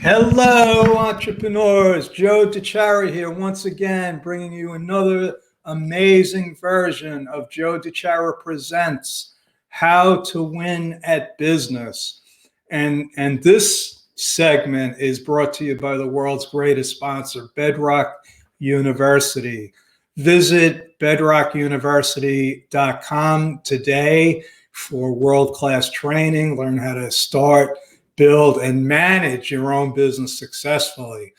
Hello, entrepreneurs. Joe DeChara here once again, bringing you another amazing version of Joe DeChara Presents How to Win at Business. And this segment is brought to you by the world's greatest sponsor, Bedrock University. Visit bedrockuniversity.com today for world-class training. Learn how to start, build, and manage your own business successfully.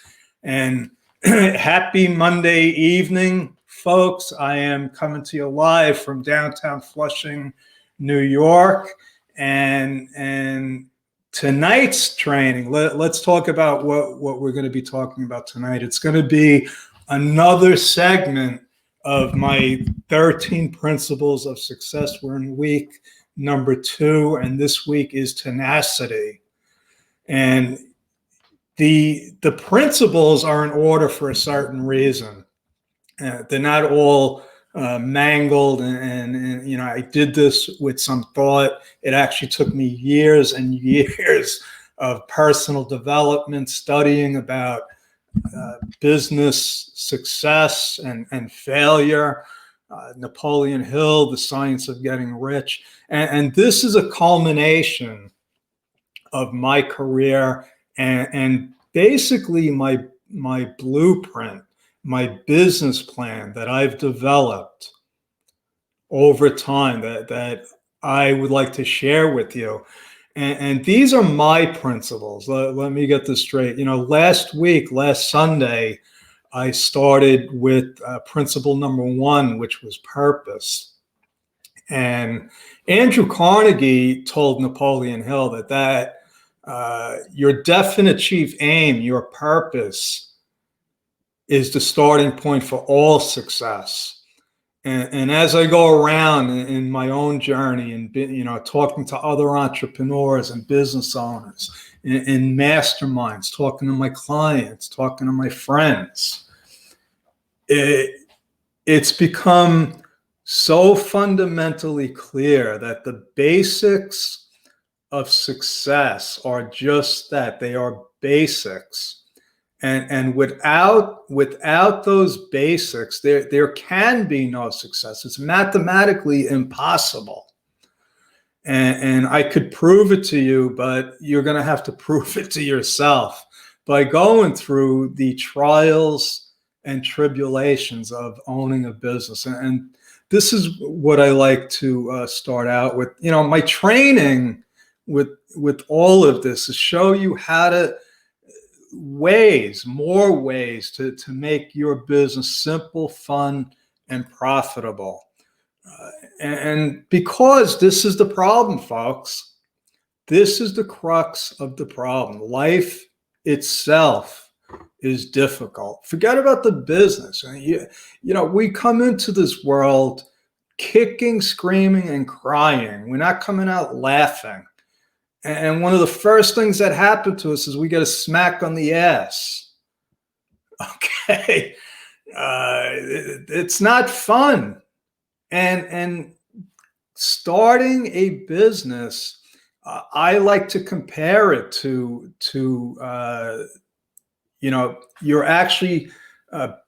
And happy Monday evening, folks. I am coming to you live from downtown Flushing, New York. And tonight's training, let's talk about what we're going to be talking about tonight. It's going to be another segment of my 13 principles of success. We're in week number 2, and this week is tenacity. And the principles are in order for a certain reason. They're not all mangled, and you know, I did this with some thought. It actually took me years and years of personal development, studying about business success and failure. Napoleon Hill, The Science of Getting Rich, and this is a culmination of my career and basically my blueprint, my business plan that I've developed over time that I would like to share with you. And these are my principles. Let me get this straight. You know, last Sunday, I started with principle number 1, which was purpose. And Andrew Carnegie told Napoleon Hill that your definite chief aim, your purpose, is the starting point for all success. And as I go around in my own journey and, you know, talking to other entrepreneurs and business owners in masterminds, talking to my clients, talking to my friends, it's become so fundamentally clear that the basics of success are just that. They are basics. And without those basics, there can be no success. It's mathematically impossible. And I could prove it to you, but you're going to have to prove it to yourself by going through the trials and tribulations of owning a business. And this is what I like to start out with. You know, my training with all of this is show you how to more ways to make your business simple, fun, and profitable. And because this is the problem, folks, this is the crux of the problem. Life itself is difficult. Forget about the business. You know, we come into this world kicking, screaming, and crying. We're not coming out laughing. And one of the first things that happen to us is we get a smack on the ass. Okay. It's not fun. And starting a business, I like to compare it to you know, you're actually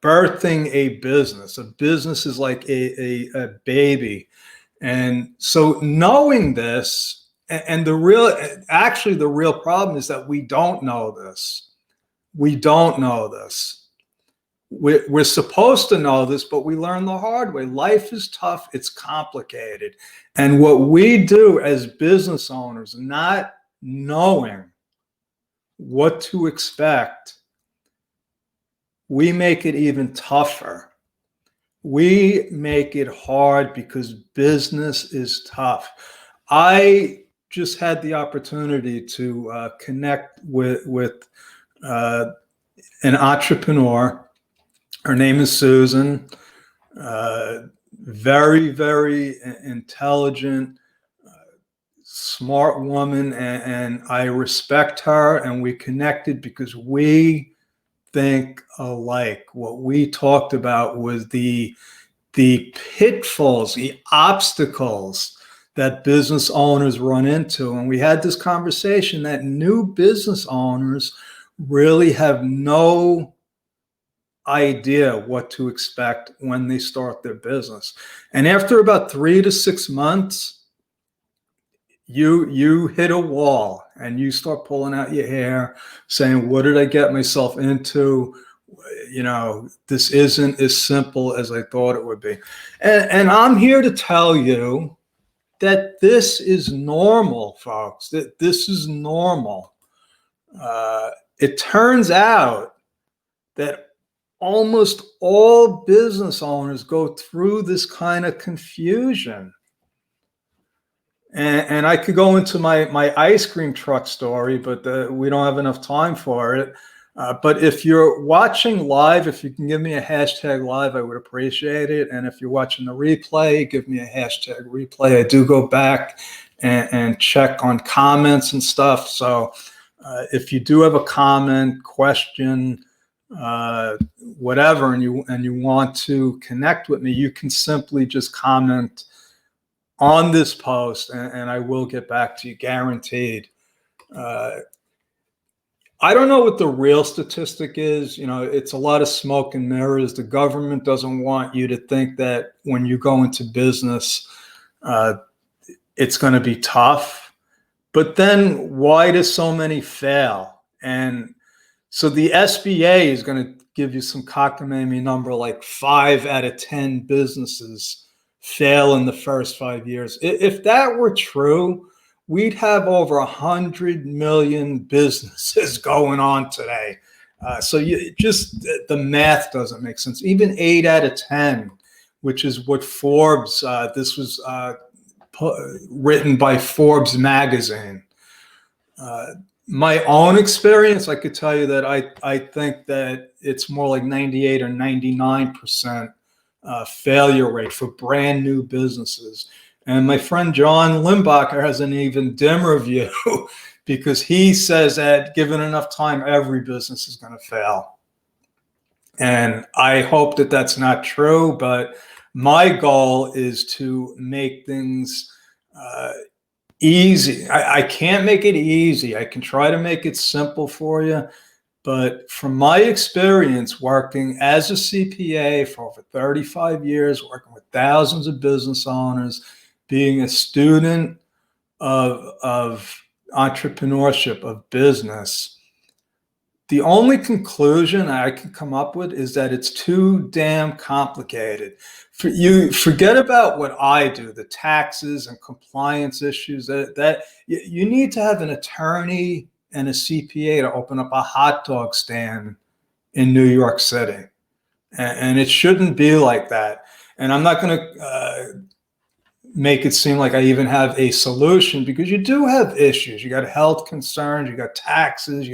birthing a business. A business is like a baby. And so knowing this, and the real problem is that we don't know this. We don't know this. We're supposed to know this, but we learn the hard way. Life is tough. It's complicated. And what we do as business owners, not knowing what to expect, we make it even tougher. We make it hard because business is tough. I just had the opportunity to connect with an entrepreneur. Her name is Susan. Very, very intelligent, smart woman, and I respect her. And we connected because we think alike. What we talked about was the pitfalls, the obstacles that business owners run into. And we had this conversation that new business owners really have no idea what to expect when they start their business. And after about 3 to 6 months, you hit a wall and you start pulling out your hair saying, what did I get myself into? This isn't as simple as I thought it would be. And I'm here to tell you that this is normal, folks, that this is normal. It turns out that almost all business owners go through this kind of confusion. And I could go into my ice cream truck story, but we don't have enough time for it. But if you're watching live, if you can give me a hashtag live, I would appreciate it. And if you're watching the replay, give me a hashtag replay. I do go back and check on comments and stuff. So if you do have a comment, question, whatever, and you want to connect with me, you can simply just comment on this post, and I will get back to you, guaranteed. I don't know what the real statistic is. It's a lot of smoke and mirrors. The government doesn't want you to think that when you go into business, it's going to be tough. But then why do so many fail? And so the SBA is going to give you some cockamamie number, like 5 out of 10 businesses fail in the first 5 years. If that were true, we'd have over 100 million businesses going on today. So the math doesn't make sense. Even 8 out of 10, which is what Forbes, this was written by Forbes magazine. My own experience, I could tell you that I think that it's more like 98 or 99% failure rate for brand new businesses. And my friend John Limbacher has an even dimmer view because he says that given enough time, every business is going to fail. And I hope that that's not true, but my goal is to make things easy. I can't make it easy. I can try to make it simple for you. But from my experience working as a CPA for over 35 years, working with thousands of business owners, being a student of entrepreneurship, of business, the only conclusion I can come up with is that it's too damn complicated. You forget about what I do, the taxes and compliance issues, that you need to have an attorney and a CPA to open up a hot dog stand in New York City. And it shouldn't be like that. And I'm not going to make it seem like I even have a solution, because you do have issues. You got health concerns, you got taxes,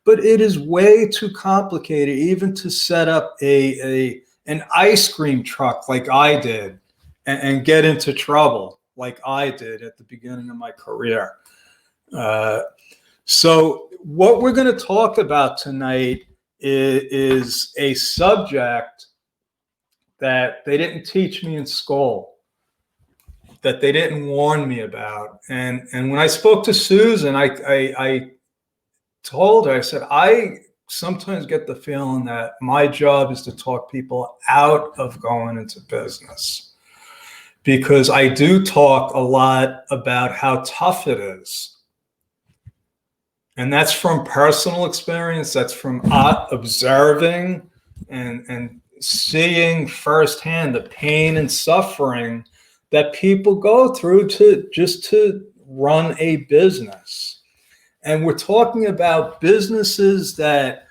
but it is way too complicated even to set up an ice cream truck like I did and get into trouble like I did at the beginning of my career. So what we're going to talk about tonight is a subject that they didn't teach me in school, that they didn't warn me about. And when I spoke to Susan, I told her, I said, I sometimes get the feeling that my job is to talk people out of going into business, because I do talk a lot about how tough it is. And that's from personal experience. That's from observing and seeing firsthand the pain and suffering that people go through to run a business. And we're talking about businesses that,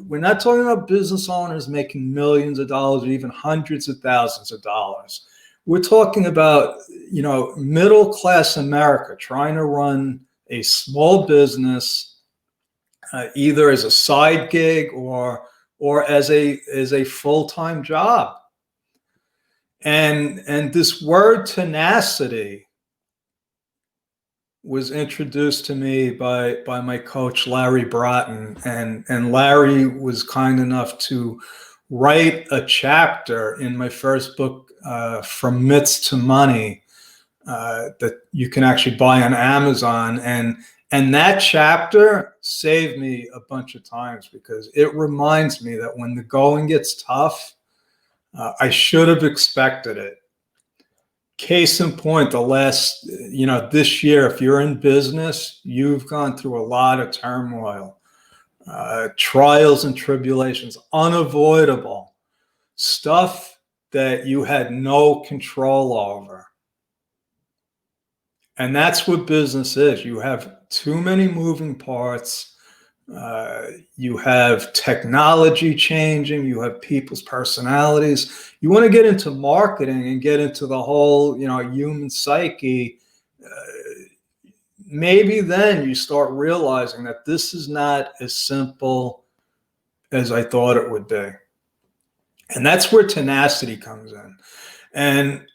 we're not talking about business owners making millions of dollars or even hundreds of thousands of dollars. We're talking about, middle-class America trying to run a small business, either as a side gig or as a full-time job. And this word tenacity was introduced to me by my coach, Larry Bratton. And Larry was kind enough to write a chapter in my first book, From Myths to Money, that you can actually buy on Amazon. And And that chapter saved me a bunch of times because it reminds me that when the going gets tough, I should have expected it. Case in point, this year, if you're in business, you've gone through a lot of turmoil, trials and tribulations, unavoidable stuff that you had no control over. And that's what business is. You have too many moving parts. You have technology changing. You have people's personalities. You want to get into marketing and get into the whole, human psyche. Maybe then you start realizing that this is not as simple as I thought it would be. And that's where tenacity comes in. And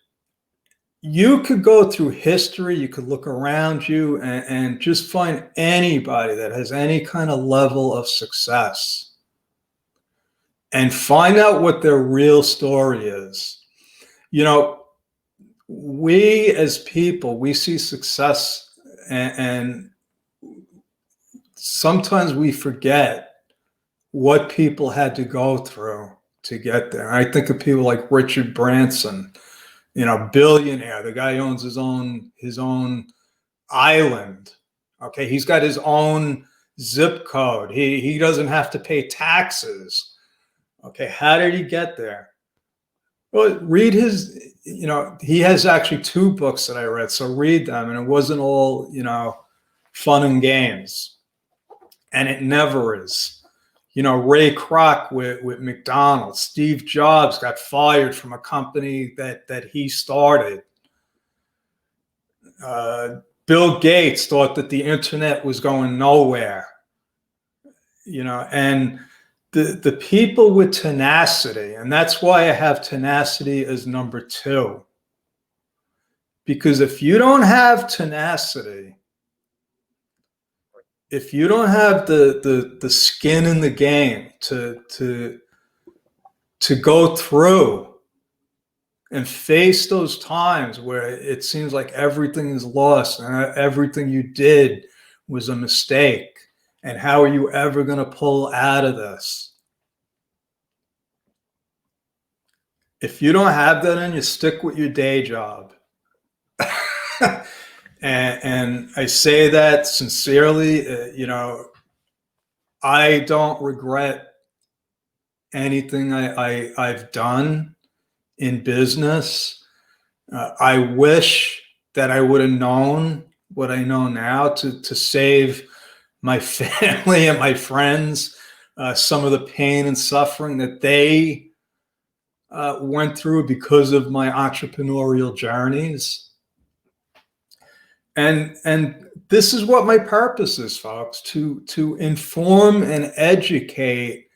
you could go through history, you could look around you and just find anybody that has any kind of level of success and find out what their real story is. We as people, we see success and sometimes we forget what people had to go through to get there. I think of people like Richard Branson, billionaire. The guy owns his own island. Okay, he's got his own zip code. He doesn't have to pay taxes. Okay, how did he get there? Well, read his. He has actually 2 books that I read, so read them. And it wasn't all fun and games, and it never is. Ray Kroc with McDonald's. Steve Jobs got fired from a company that he started. Bill Gates thought that the internet was going nowhere. And the people with tenacity, and that's why I have tenacity as number 2. Because if you don't have tenacity, if you don't have the skin in the game to go through and face those times where it seems like everything is lost and everything you did was a mistake, and how are you ever going to pull out of this? If you don't have that in you, stick with your day job. And I say that sincerely. I don't regret anything I've done in business. I wish that I would have known what I know now to save my family and my friends some of the pain and suffering that they went through because of my entrepreneurial journeys. And this is what my purpose is, folks, to inform and educate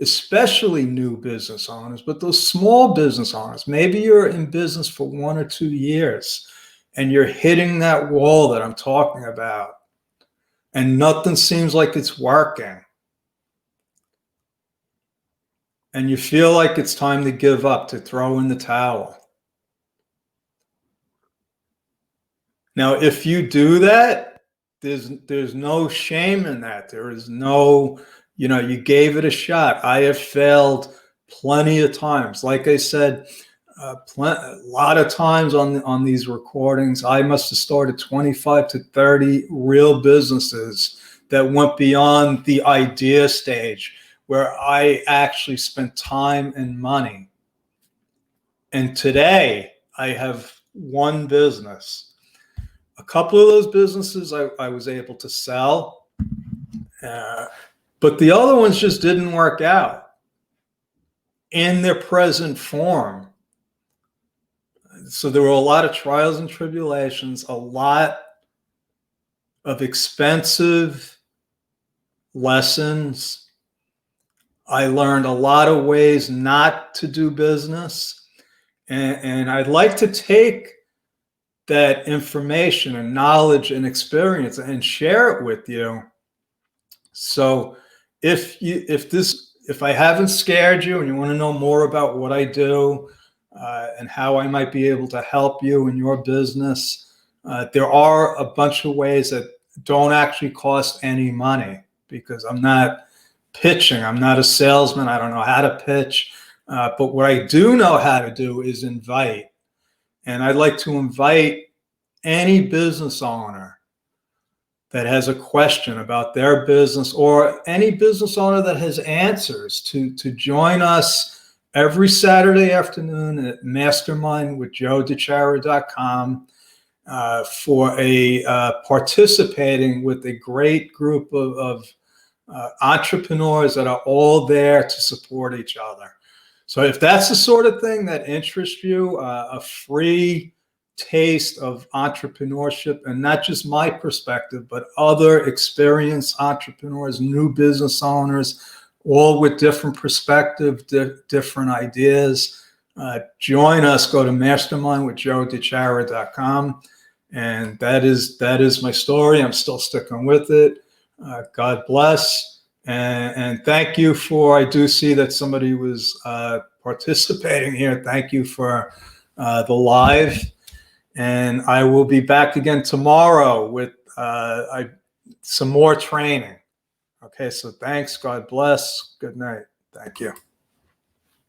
especially new business owners, but those small business owners. Maybe you're in business for 1 or 2 years and you're hitting that wall that I'm talking about and nothing seems like it's working. And you feel like it's time to give up, to throw in the towel. Now, if you do that, there's no shame in that. There is no, you gave it a shot. I have failed plenty of times. Like I said, a lot of times on these recordings, I must have started 25 to 30 real businesses that went beyond the idea stage, where I actually spent time and money. And today I have one business. A couple of those businesses I was able to sell, but the other ones just didn't work out in their present form. So there were a lot of trials and tribulations, a lot of expensive lessons. I learned a lot of ways not to do business. And I'd like to take that information and knowledge and experience and share it with you. So if I haven't scared you and you want to know more about what I do and how I might be able to help you in your business, There are a bunch of ways that don't actually cost any money, because I'm not pitching. I'm not a salesman. I don't know how to pitch. But what I do know how to do is invite. And I'd like to invite any business owner that has a question about their business, or any business owner that has answers, to join us every Saturday afternoon at mastermindwithjoedechara.com for a participating with a great group of entrepreneurs that are all there to support each other. So if that's the sort of thing that interests you, a free taste of entrepreneurship, and not just my perspective, but other experienced entrepreneurs, new business owners, all with different perspectives, different ideas, join us. Go to mastermindwithjoedechara.com. And that is my story. I'm still sticking with it. God bless. And thank you for, I do see that somebody was participating here. Thank you for the live. And I will be back again tomorrow with some more training. Okay, so thanks. God bless. Good night. Thank you.